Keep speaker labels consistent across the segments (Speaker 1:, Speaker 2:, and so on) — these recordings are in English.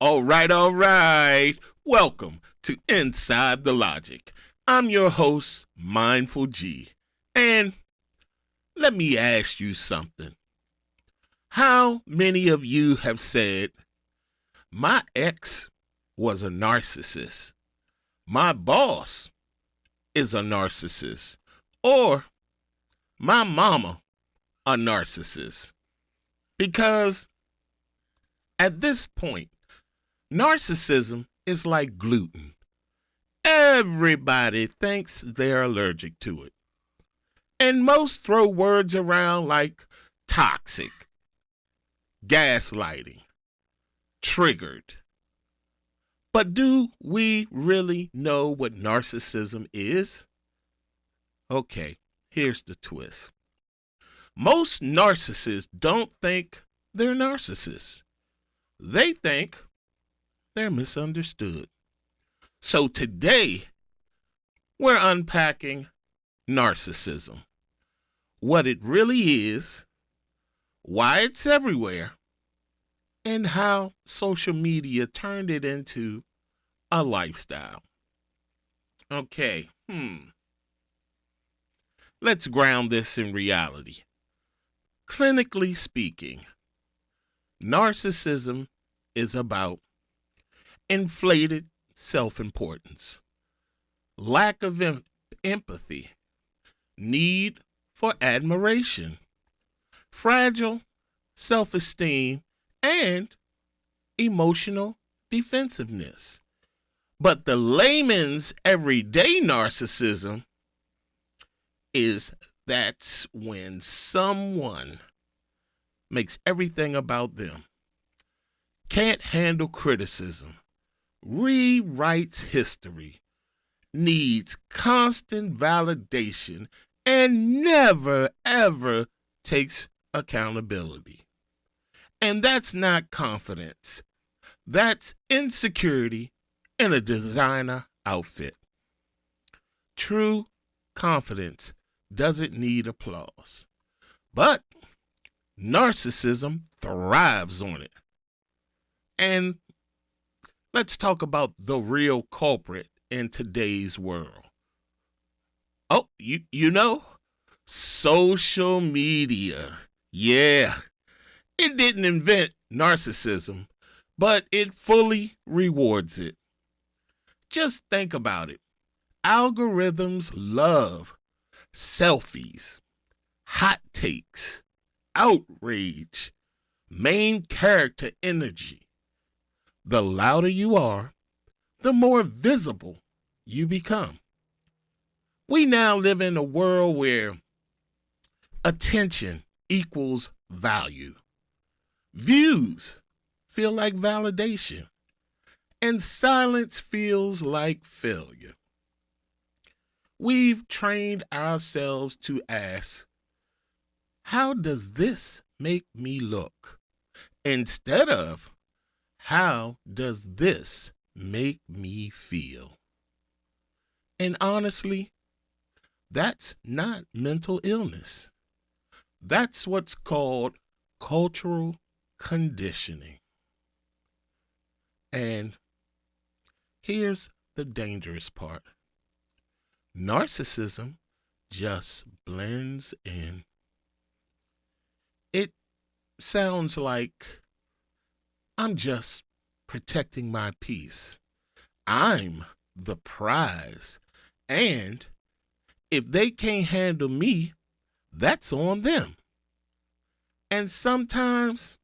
Speaker 1: All right, all right. Welcome to Inside the Logic. I'm your host, Mindful G. And let me ask you something. How many of you have said, my ex was a narcissist, my boss is a narcissist, or my mama a narcissist? Because at this point, narcissism is like gluten. Everybody thinks they're allergic to it. And most throw words around like toxic, gaslighting, triggered. But do we really know what narcissism is? Okay, here's the twist. Most narcissists don't think they're narcissists. They think they're misunderstood. So today, we're unpacking narcissism, what it really is, why it's everywhere, and how social media turned it into a lifestyle. Okay, let's ground this in reality. Clinically speaking, narcissism is about inflated self-importance, lack of empathy, need for admiration, fragile self-esteem, and emotional defensiveness. But the layman's everyday narcissism is that's when someone makes everything about them, can't handle criticism, rewrites history, needs constant validation, and never, ever takes accountability. And that's not confidence. That's insecurity in a designer outfit. True confidence doesn't need applause. But narcissism thrives on it. And let's talk about the real culprit in today's world. Oh, you know, social media. Yeah, it didn't invent narcissism, but it fully rewards it. Just think about it. Algorithms love selfies, hot takes, outrage, main character energy. The louder you are, the more visible you become. We now live in a world where attention equals value. Views feel like validation, and silence feels like failure. We've trained ourselves to ask, how does this make me look? Instead of, how does this make me feel? And honestly, that's not mental illness. That's what's called cultural conditioning. And here's the dangerous part. Narcissism just blends in. It sounds like, I'm just protecting my peace. I'm the prize. And if they can't handle me, that's on them. And sometimes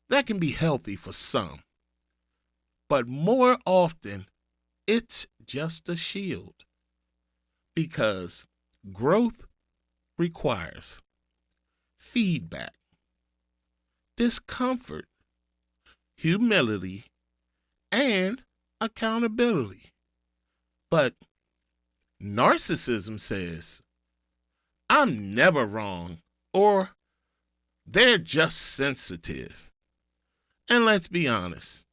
Speaker 1: that can be healthy for some. But more often, it's just a shield. Because growth requires feedback, discomfort, humility, and accountability. But narcissism says, I'm never wrong, or they're just sensitive. And let's be honest,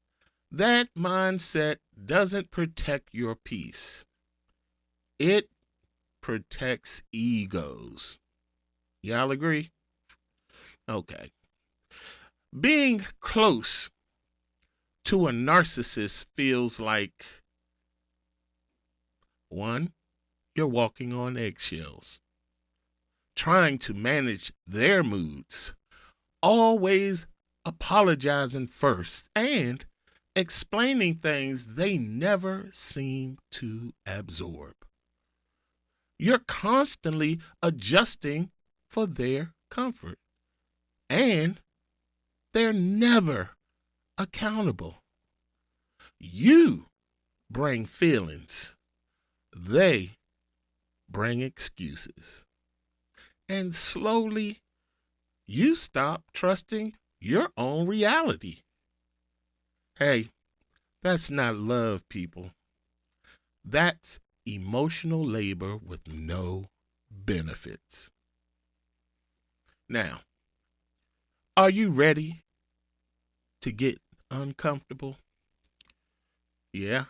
Speaker 1: that mindset doesn't protect your peace. It protects egos. Y'all agree? Okay. Being close to a narcissist feels like, one, you're walking on eggshells, trying to manage their moods, always apologizing first, and explaining things they never seem to absorb. You're constantly adjusting for their comfort, and they're never accountable. You bring feelings, they bring excuses. And slowly, you stop trusting your own reality. Hey, that's not love, people. That's emotional labor with no benefits. Now, are you ready to get uncomfortable? Yeah.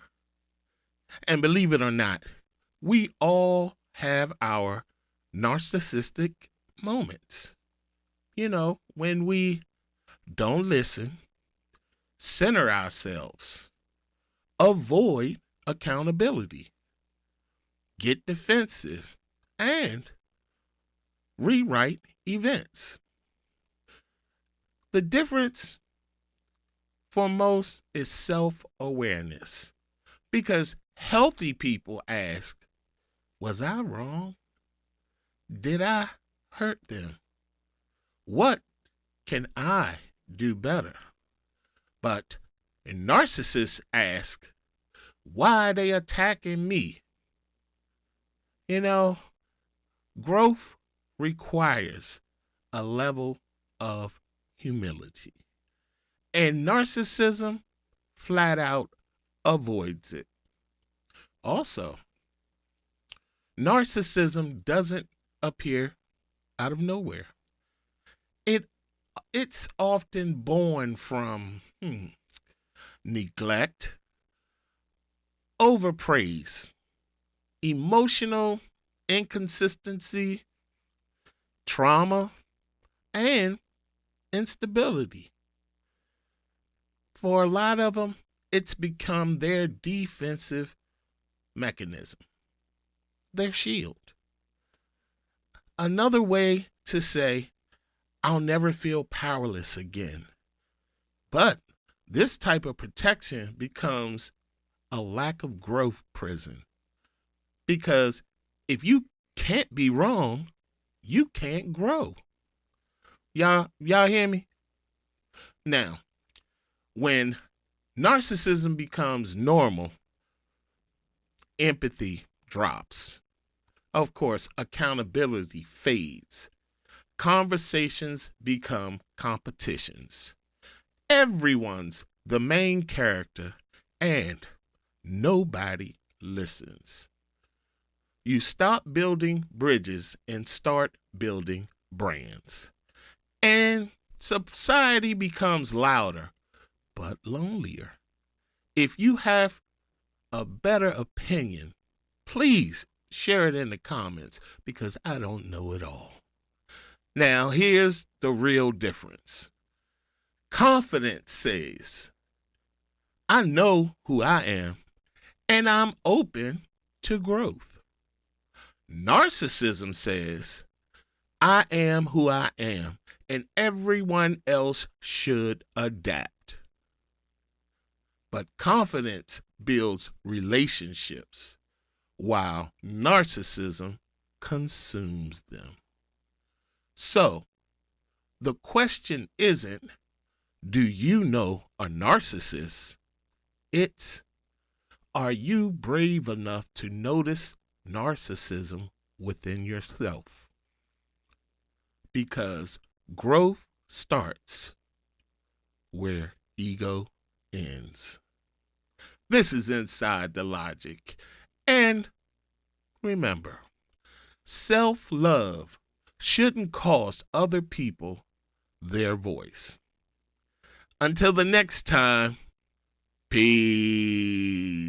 Speaker 1: And believe it or not, we all have our narcissistic moments. You know, when we don't listen, center ourselves, avoid accountability, get defensive, and rewrite events. The difference for most is self-awareness, because healthy people ask, was I wrong? Did I hurt them? What can I do better? But narcissists ask, why are they attacking me? You know, growth requires a level of humility. And narcissism flat out avoids it. Also, narcissism doesn't appear out of nowhere. It's often born from neglect, overpraise, emotional inconsistency, trauma, and instability. For a lot of them, it's become their defensive mechanism, their shield. Another way to say, I'll never feel powerless again. But this type of protection becomes a lack of growth prison. Because if you can't be wrong, you can't grow. Y'all hear me? Now, when narcissism becomes normal, empathy drops. Of course, accountability fades. Conversations become competitions. Everyone's the main character, and nobody listens. You stop building bridges and start building brands. And society becomes louder, but lonelier. If you have a better opinion, please share it in the comments, because I don't know it all. Now, here's the real difference. Confidence says, I know who I am, and I'm open to growth. Narcissism says, I am who I am, and everyone else should adapt. But confidence builds relationships, while narcissism consumes them. So, the question isn't, do you know a narcissist? It's, are you brave enough to notice narcissism within yourself? Because growth starts where ego ends. This is Inside the Logic. And remember, self-love shouldn't cost other people their voice. Until the next time, peace.